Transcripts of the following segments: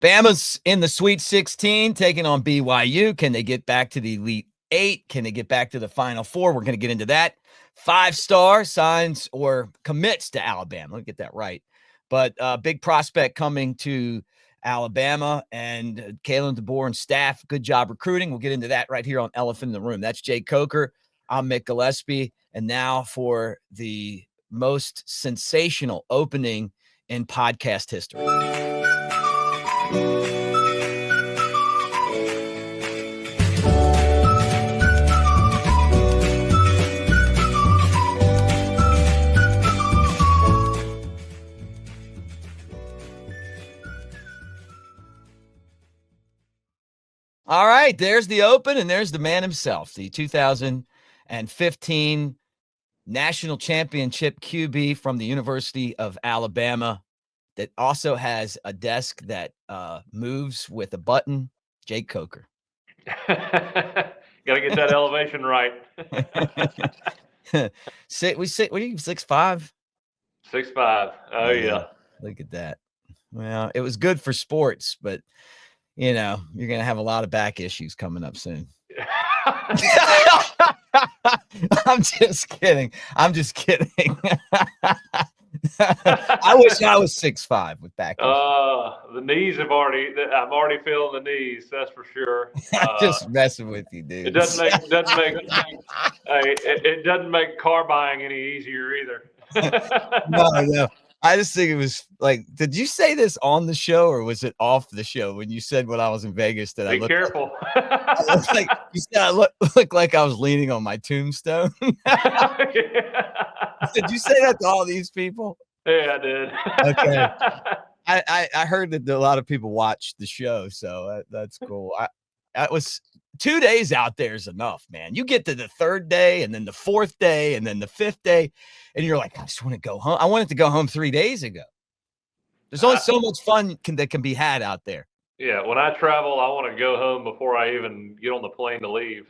Bama's in the Sweet 16 taking on BYU. Can they get back to the Elite Eight? Can they get back to the Final Four? We're going to get into that. 5-star signs or commits to Alabama. Let me get that right. But big prospect coming to Alabama, and Kalen DeBoer and staff, good job recruiting. We'll get into that right here on Elephant in the Room. That's Jake Coker. I'm Mick Gillispie. And now for the most sensational opening in podcast history. All right, there's the open, and there's the man himself, the 2015 National Championship QB from the University of Alabama that also has a desk that moves with a button, Jake Coker. Got to get that elevation right. What are you, 6'5"? 6'5". Oh, yeah. Look at that. Well, it was good for sports, but you're going to have a lot of back issues coming up soon. I'm just kidding. I wish I was 6'5" with back issues. The knees I'm already feeling the knees, that's for sure. Just messing with you, dude. It doesn't make car buying any easier either. No. I just think it was like, did you say this on the show or was it off the show when you said when I was in Vegas that Be careful. You said I look like I was leaning on my tombstone? Did you say that to all these people? Yeah, I did. Okay. I heard that a lot of people watched the show, so that's cool. That was 2 days out there is enough, man. You get to the third day and then the fourth day and then the fifth day, and you're like, I just want to go home. I wanted to go home 3 days ago. There's only so much fun that can be had out there. Yeah, when I travel, I want to go home before I even get on the plane to leave.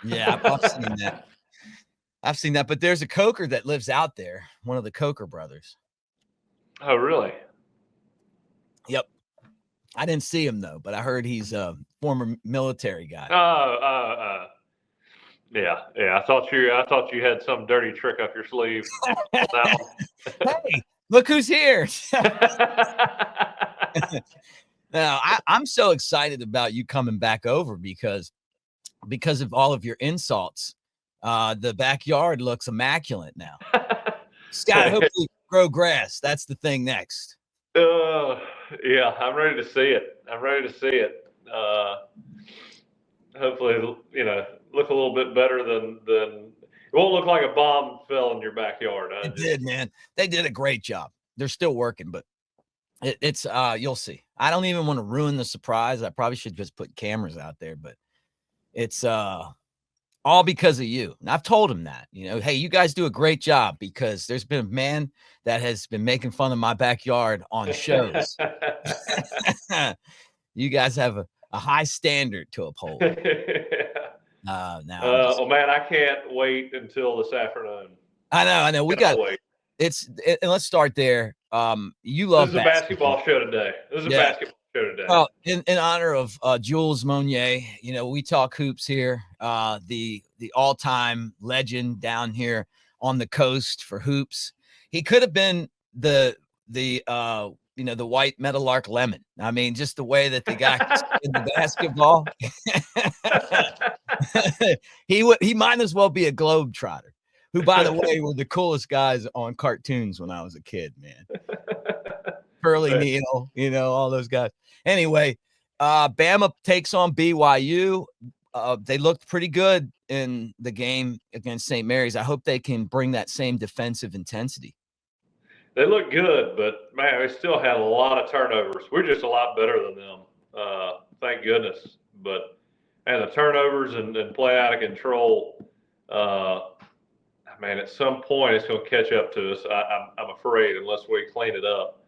Yeah, I've seen that. But there's a Coker that lives out there, one of the Coker brothers. Oh, really? Yep. I didn't see him, though, but I heard he's a former military guy. Yeah. I thought you had some dirty trick up your sleeve. Hey, look who's here. Now, I'm so excited about you coming back over because of all of your insults. The backyard looks immaculate now. Scott, hopefully grow grass. That's the thing next. Yeah, I'm ready to see it. Hopefully, look a little bit better than it won't look like a bomb fell in your backyard. It did, man. They did a great job. They're still working, but it's you'll see. I don't even want to ruin the surprise. I probably should just put cameras out there, but it's all because of you. And I've told him that, hey, you guys do a great job because there's been a man that has been making fun of my backyard on shows. You guys have a high standard to uphold. Man, I can't wait until this afternoon. I know. We got wait. And let's start there. You love this is basketball. A basketball show today. Well, in honor of Jules Monnier, we talk hoops here. The all-time legend down here on the coast for hoops. He could have been the white Meadowlark Lemon. I mean, just the way that the guy in the basketball. He might as well be a globetrotter. Who, by the way, were the coolest guys on cartoons when I was a kid, man. Curly Neal, all those guys. Anyway, Bama takes on BYU. They looked pretty good in the game against St. Mary's. I hope they can bring that same defensive intensity. They look good, but, man, we still had a lot of turnovers. We're just a lot better than them, thank goodness. But, the turnovers and play out of control, man, at some point it's going to catch up to us, I'm afraid, unless we clean it up.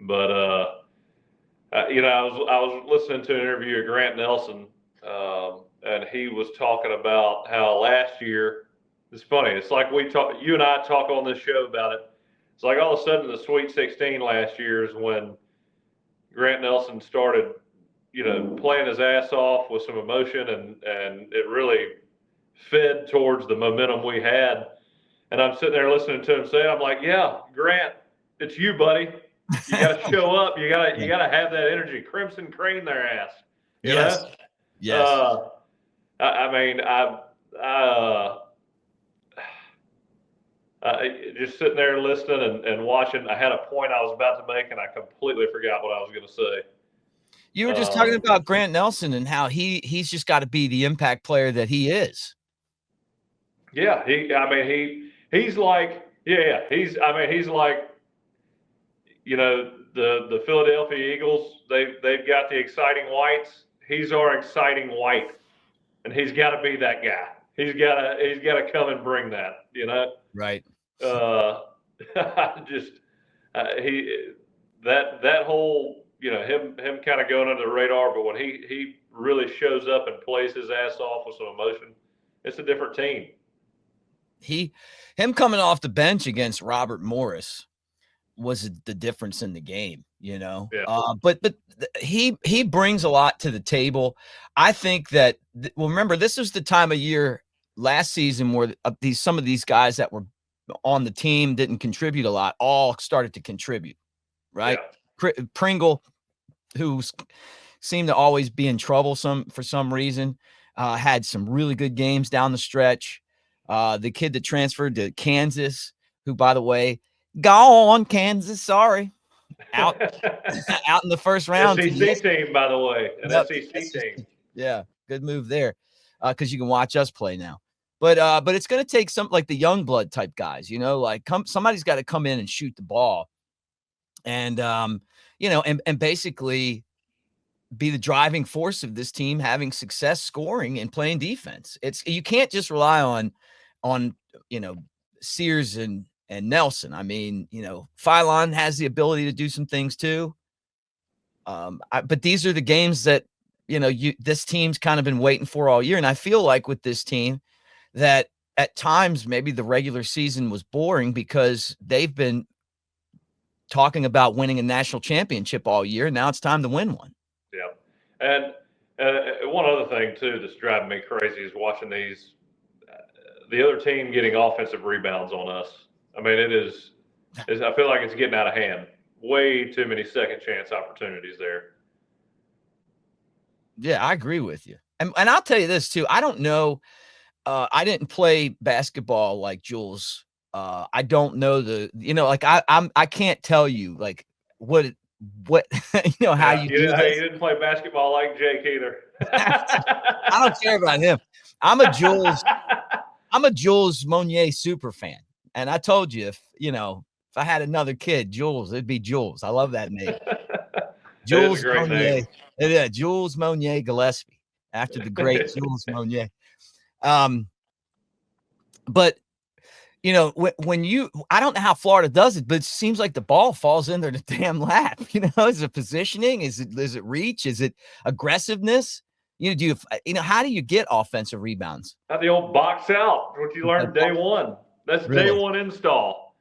But, I was listening to an interview of Grant Nelson, and he was talking about how last year, it's funny, it's like you and I talk on this show about it. It's like all of a sudden the Sweet 16 last year is when Grant Nelson started, playing his ass off with some emotion, and it really fed towards the momentum we had. And I'm sitting there listening to him say, I'm like, yeah, Grant, it's you, buddy. You got to show up. You got to have that energy. Crimson Crane their ass. You know? Yes. I mean, just sitting there listening and watching. I had a point I was about to make, and I completely forgot what I was going to say. You were just talking about Grant Nelson and how he's just got to be the impact player that he is. Yeah, he's like, he's like, the Philadelphia Eagles. They've got the exciting whites. He's our exciting white, and he's got to be that guy. He's got to come and bring that. Right. That whole, him kind of going under the radar, but when he really shows up and plays his ass off with some emotion, it's a different team. Him coming off the bench against Robert Morris was the difference in the game, Yeah. But he brings a lot to the table. I think that remember, this was the time of year last season where some of these guys that were on the team didn't contribute a lot, all started to contribute, right? Yeah. Pringle, who seemed to always be in trouble for some reason, had some really good games down the stretch. The kid that transferred to Kansas, who, by the way, gone Kansas, sorry, out in the first round. SEC team, by the way, SEC team. Yeah, good move there, because you can watch us play now. But it's going to take some like the young blood type guys, like somebody's got to come in and shoot the ball, and and basically be the driving force of this team having success scoring and playing defense. You can't just rely on Sears and Nelson. I mean, Philon has the ability to do some things too. But these are the games that this team's kind of been waiting for all year, and I feel like with this team that at times maybe the regular season was boring because they've been talking about winning a national championship all year. Now it's time to win one. Yeah. And one other thing too that's driving me crazy is watching the other team getting offensive rebounds on us. I mean, I feel like it's getting out of hand. Way too many second chance opportunities there. Yeah, I agree with you. And I'll tell you this too. I don't know. I didn't play basketball like Jules. I don't know I can't tell you like what how you do this. You didn't play basketball like Jake either. I don't care about him. I'm a Jules Monier super fan. And I told you if I had another kid, Jules, it'd be Jules. I love that name. Jules Monier. Yeah, Jules Monier Gillispie, after the great Jules Monier. But when I don't know how Florida does it, but it seems like the ball falls in their damn lap. Is it positioning? Is it reach? Is it aggressiveness? How do you get offensive rebounds? Not the old box out, what you learned day one. That's really? Day one install.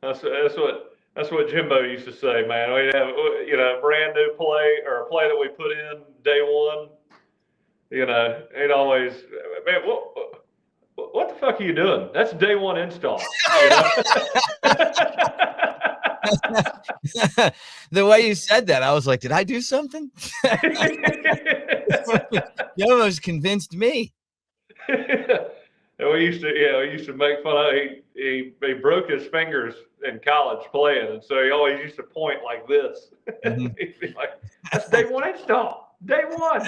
That's what Jimbo used to say, man. We'd have a brand new play or a play that we put in day one. He'd always, man, what the fuck are you doing? That's day one install. The way you said that, I was like, did I do something? You almost convinced me. And we used to make fun of he broke his fingers in college playing, and so he always used to point like this. Mm-hmm. He'd be like, "That's day one install. Day one."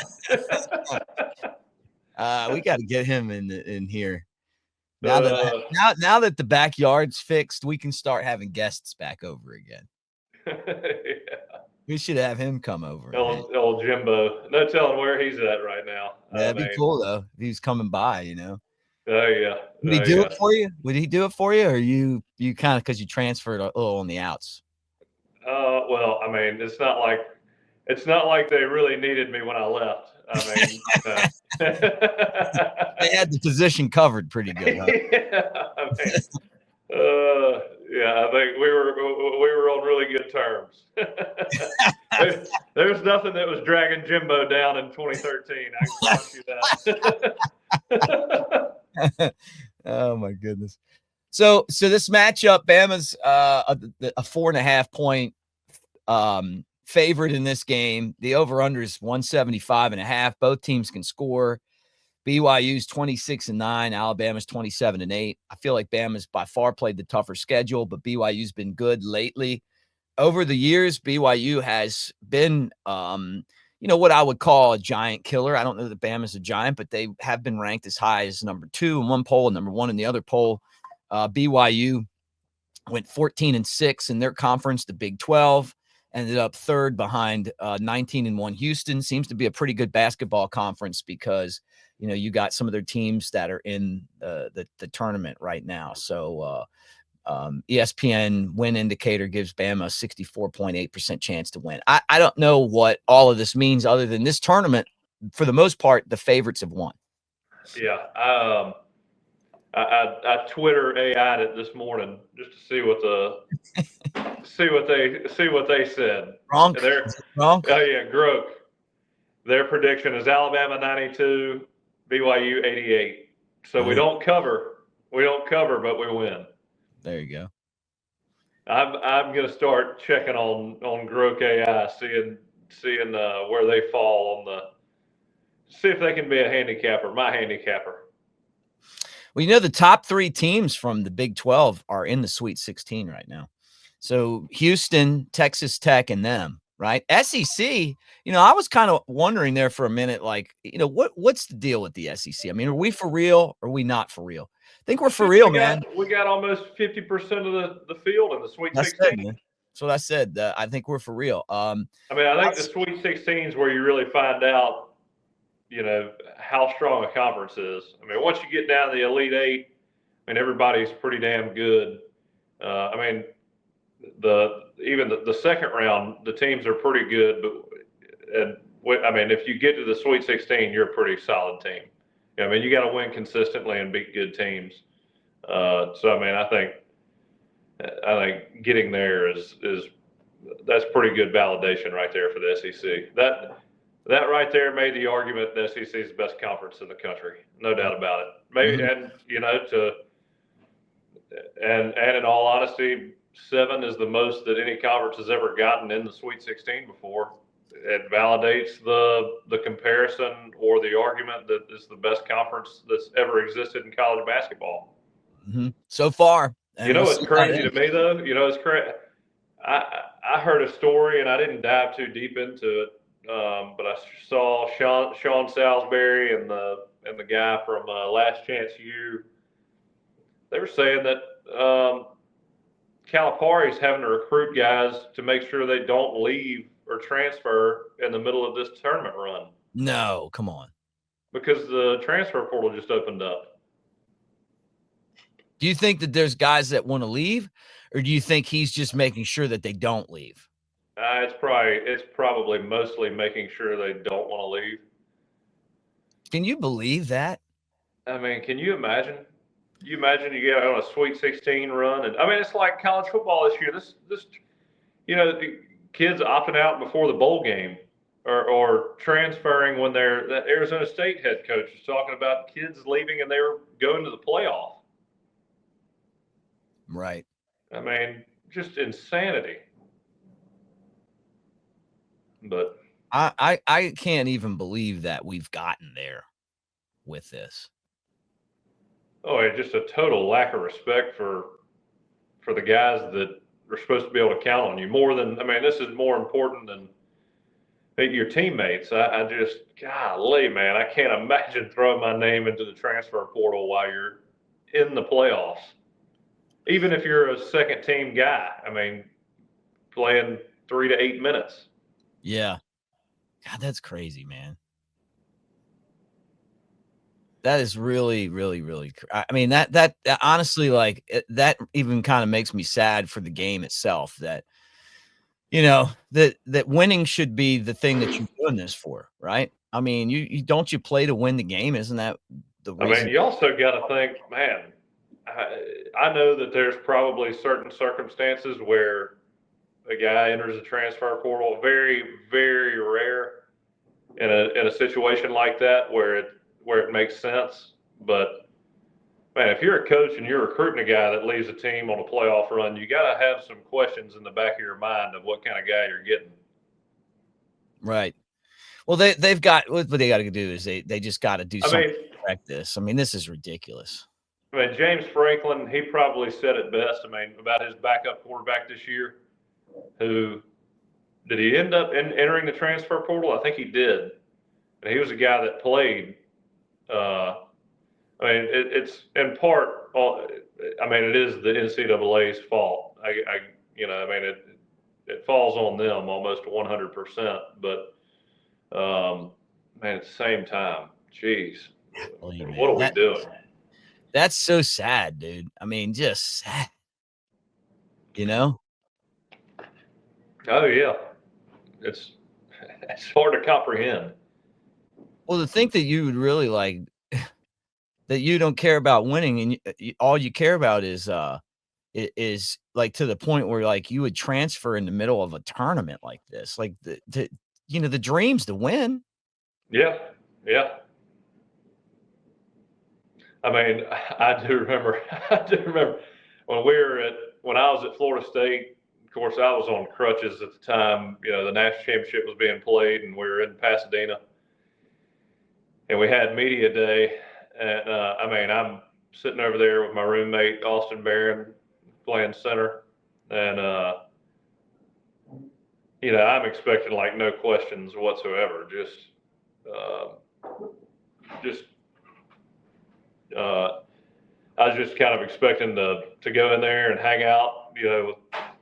We got to get him in here. Now that the backyard's fixed, we can start having guests back over again. Yeah. We should have him come over. Old Jimbo. No telling where he's at right now. That'd be cool though if he's coming by. Oh yeah. Would he do it for you? Would he do it for you, or you kind of because you transferred a little on the outs? Well, I mean, it's not like they really needed me when I left. I mean, they had the position covered pretty good. Huh? Yeah, I mean, Yeah, I think we were on really good terms. There's nothing that was dragging Jimbo down in 2013. I can promise you that. Oh my goodness. So this matchup, Bama's a 4.5 point favorite in this game. The over-under is 175.5. Both teams can score. BYU's 26-9, Alabama's 27-8. I feel like Bama's by far played the tougher schedule, but BYU's been good lately. Over the years, BYU has been what I would call a giant killer. I don't know that Bama's a giant, but they have been ranked as high as number 2 in one poll and number 1 in the other poll. BYU went 14-6 in their conference, the Big 12, ended up third behind 19-1 Houston. Seems to be a pretty good basketball conference because, you got some of their teams that are in the tournament right now. So ESPN win indicator gives Bama a 64.8% chance to win. I don't know what all of this means other than this tournament, for the most part, the favorites have won. Yeah. I Twitter AI'd it this morning just to see what they said. Wrong. Oh yeah, Groke. Their prediction is Alabama 92, BYU 88. So we don't cover, but we win. There you go. I'm gonna start checking on Groke AI, seeing where they fall see if they can be a handicapper, my handicapper. Well, the top 3 teams from the Big 12 are in the Sweet 16 right now. So Houston, Texas Tech, and them, right? SEC, I was kind of wondering there for a minute, like, what's the deal with the SEC? I mean, are we for real or are we not for real? I think we're for real, man. We got almost 50% of the field in the Sweet 16. That's what I said. I think we're for real. I think the Sweet 16 is where you really find out, how strong a conference is. Once you get down to the Elite Eight, everybody's pretty damn good. The second round, the teams are pretty good, if you get to the Sweet 16, you're a pretty solid team. You got to win consistently and beat good teams. I think getting there that's pretty good validation right there for the SEC. That right there made the argument the SEC is the best conference in the country, no doubt about it. Maybe, and in all honesty, 7 is the most that any conference has ever gotten in the Sweet 16 before. It validates the comparison or the argument that it's the best conference that's ever existed in college basketball. Mm-hmm. So far. What's crazy to me, though? It's crazy. I heard a story, and I didn't dive too deep into it, but I saw Sean Salisbury and the guy from Last Chance U. They were saying that Calipari's having to recruit guys to make sure they don't leave or transfer in the middle of this tournament run. No, come on. Because the transfer portal just opened up. Do you think that there's guys that want to leave, or do you think he's just making sure that they don't leave? It's probably mostly making sure they don't want to leave. Can you believe that? Can you imagine? You get on a Sweet 16 run, and it's like college football this year. This kids opting out before the bowl game, or transferring when that Arizona State head coach was talking about kids leaving and they were going to the playoff. Right. Just insanity. But I can't even believe that we've gotten there with this. Oh, just a total lack of respect for the guys that are supposed to be able to count on you more than, this is more important than your teammates. I just, golly, man, I can't imagine throwing my name into the transfer portal while you're in the playoffs. Even if you're a second team guy, playing 3 to 8 minutes. Yeah. God, that's crazy, man. That is really, really, really. That honestly, like, that even kind of makes me sad for the game itself. That that winning should be the thing that you're doing this for, right? You don't play to win the game? Isn't that the reason? You also got to think, man. I know that there's probably certain circumstances where a guy enters the transfer portal. Very, very rare in a situation like that where it makes sense. But man, if you're a coach and you're recruiting a guy that leads a team on a playoff run, you got to have some questions in the back of your mind of what kind of guy you're getting. Right. Well, they've got what they got to do is they just got to do something to correct this. I mean, this is ridiculous. I mean, James Franklin, he probably said it best. I mean, about his backup quarterback this year, who did he end up entering the transfer portal? I think he did. And he was a guy that played. I mean, it's in part. I mean, it is the NCAA's fault. I you know, I mean, it falls on them almost 100%. But man, at the same time, geez, what are we doing? That's so sad, dude. I mean, just sad. You know? Oh yeah, it's hard to comprehend. Well, to think that you would really like that you don't care about winning and all you care about is like to the point where like you would transfer in the middle of a tournament like this, like the you know the dream's to win. Yeah. I mean, I do remember when I was at Florida State. Of course, I was on crutches at the time. You know, the national championship was being played, and we were in Pasadena, and we had media day. And I mean, I'm sitting over there with my roommate Austin Barron playing center, and you know, I'm expecting like no questions whatsoever. I was just kind of expecting to go in there and hang out, you know,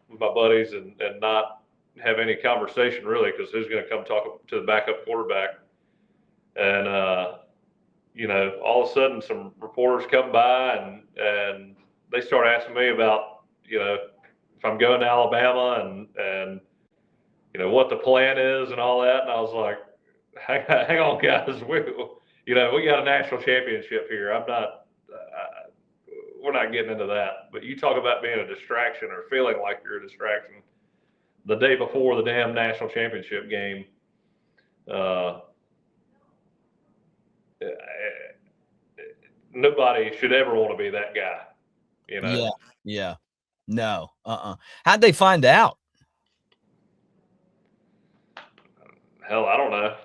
with my buddies and not have any conversation really, because who's going to come talk to the backup quarterback? And you know, all of a sudden some reporters come by and they start asking me about, you know, if I'm going to Alabama and you know what the plan is and all that. And I was like, hang on, guys, you know, we got a national championship here. We're not getting into that. But you talk about being a distraction or feeling like you're a distraction the day before the damn national championship game. Nobody should ever want to be that guy, you know? Yeah. No. How'd they find out? Hell, I don't know.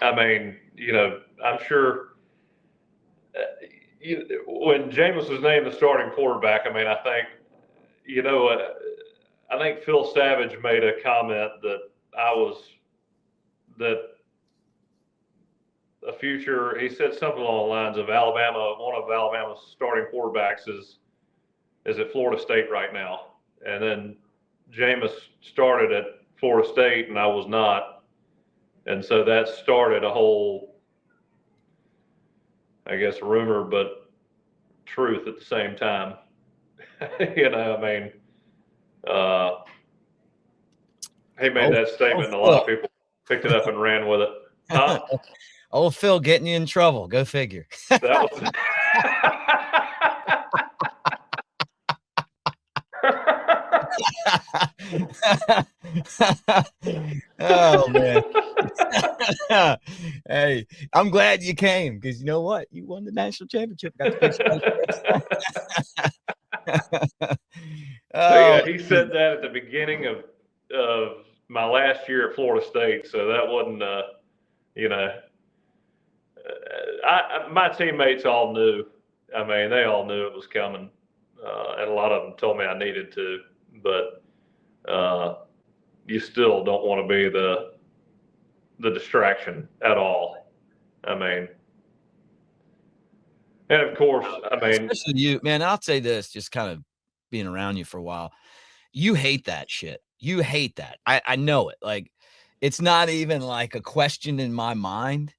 I mean, you know, I'm sure when Jameis was named the starting quarterback, I mean, I think, you know, I think Phil Savage made a comment that he said something along the lines of one of Alabama's starting quarterbacks is at Florida State right now. And then Jameis started at Florida State and I was not. And so that started a whole, I guess, rumor, but truth at the same time. You know, I mean, he made that statement and a lot of people picked it up and ran with it. Huh? Oh, Phil getting you in trouble. Go figure. That was. Oh man. Hey, I'm glad you came because you know what? You won the national championship. Got the Yeah, he said that at the beginning of my last year at Florida State, so that wasn't you know, my teammates all knew. I mean, they all knew it was coming, and a lot of them told me I needed to. But you still don't want to be the distraction at all. I mean, and of course, I mean, especially you, man. I'll say this, just kind of being around you for a while. You hate that shit. You hate that. I know it. Like, it's not even like a question in my mind.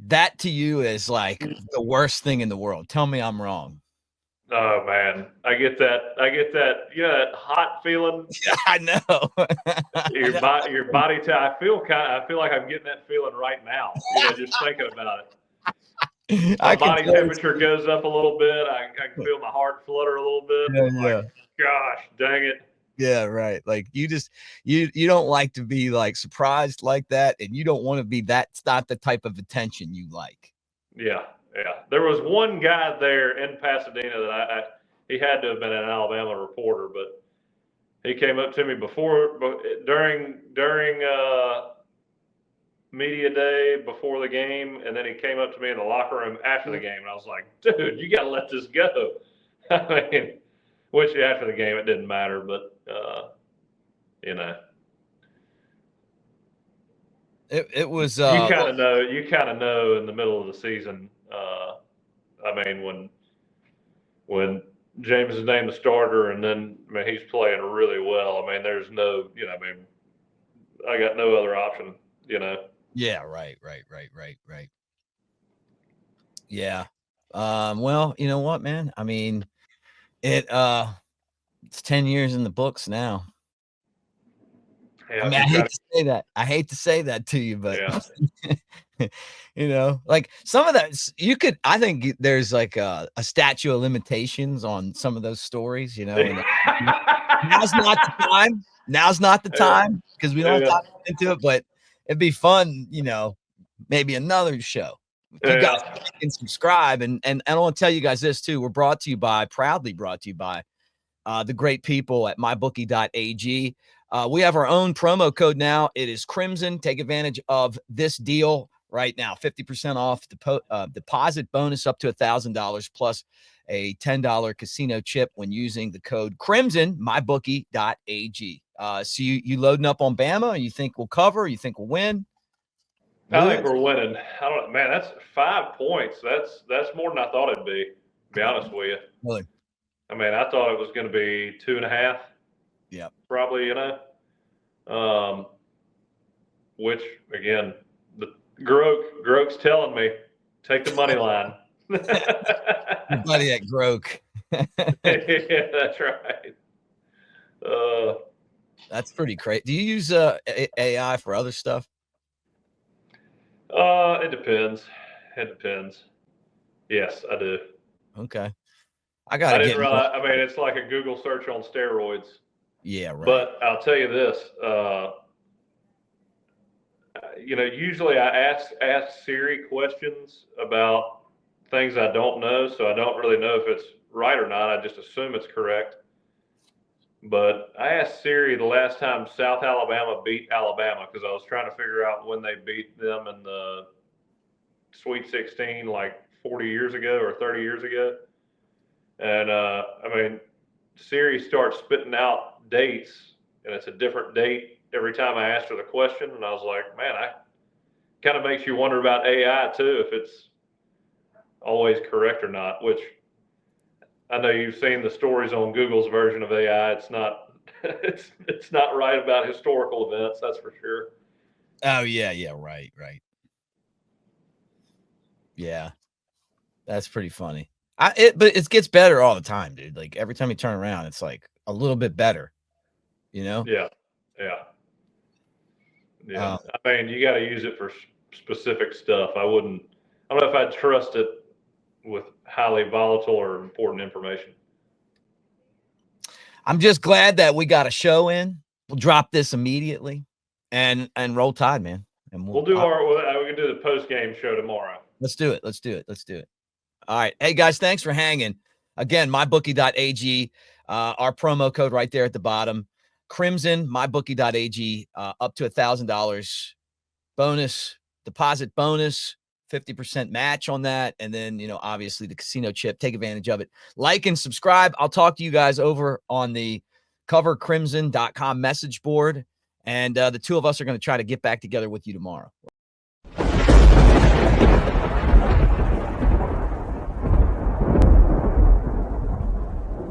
That to you is like the worst thing in the world. Tell me I'm wrong. Oh man, I get that. Yeah, that hot feeling. Yeah, I know. Your body. I feel like I'm getting that feeling right now. You know, just thinking about it. My body temperature goes up a little bit. I can feel my heart flutter a little bit. Yeah, Like, gosh, dang it. Yeah, right. Like you just you don't like to be like surprised like that, and you don't want to be that's not the type of attention you like. Yeah. There was one guy there in Pasadena that he had to have been an Alabama reporter, but he came up to me during media day before the game, and then he came up to me in the locker room after the game, and I was like, dude, you got to let this go. I mean, which after the game it didn't matter, but you know. It was you kind of know in the middle of the season. I mean, when James is named the starter, and then I mean he's playing really well. I mean, there's no, I mean, I got no other option. Yeah, right. Yeah. Well, you know what, man? I mean, it's 10 years in the books now. Yeah, I mean, I hate to say that to you, but like some of that I think there's like a statute of limitations on some of those stories, and now's not the time. Now's not the time because we don't have time to get into it, but it'd be fun, maybe another show. If you guys can subscribe, and I want to tell you guys this too. We're proudly brought to you by the great people at mybookie.ag. We have our own promo code now. It is Crimson. Take advantage of this deal right now. 50% off deposit bonus up to $1,000 plus a $10 casino chip when using the code Crimson, mybookie.ag. So you loading up on Bama? You think we'll cover? You think we'll win? I think we're winning. I don't know, man. That's 5 points. That's more than I thought it'd be. To be honest with you. Really? I mean, I thought it was going to be 2.5. Yeah. Probably, which again, the Groke's telling me, take the money line. Your buddy at Groke. Yeah, that's right. That's pretty crazy. Do you use AI for other stuff? It depends. Yes, I do. Okay. I didn't realize. I mean, it's like a Google search on steroids. Yeah, right. But I'll tell you this. Usually I ask Siri questions about things I don't know, so I don't really know if it's right or not. I just assume it's correct. But I asked Siri the last time South Alabama beat Alabama because I was trying to figure out when they beat them in the Sweet 16, like 40 years ago or 30 years ago. And I mean, Siri starts spitting out dates, and it's a different date every time I asked her the question. And I was like, man, kind of makes you wonder about AI too, if it's always correct or not, which I know you've seen the stories on Google's version of AI. It's not, it's not right about historical events. That's for sure. Oh yeah. Right. Yeah. That's pretty funny. But it gets better all the time, dude. Like every time you turn around, it's like a little bit better, Yeah. I mean, you got to use it for specific stuff. I don't know if I'd trust it with highly volatile or important information. I'm just glad that we got a show in. We'll drop this immediately and roll Tide, man. And we can do the post-game show tomorrow. Let's do it. All right. Hey, guys, thanks for hanging. Again, mybookie.ag, our promo code right there at the bottom. Crimson, mybookie.ag, up to $1,000 bonus, deposit bonus, 50% match on that. And then, obviously the casino chip. Take advantage of it. Like and subscribe. I'll talk to you guys over on the covercrimson.com message board. And the two of us are going to try to get back together with you tomorrow.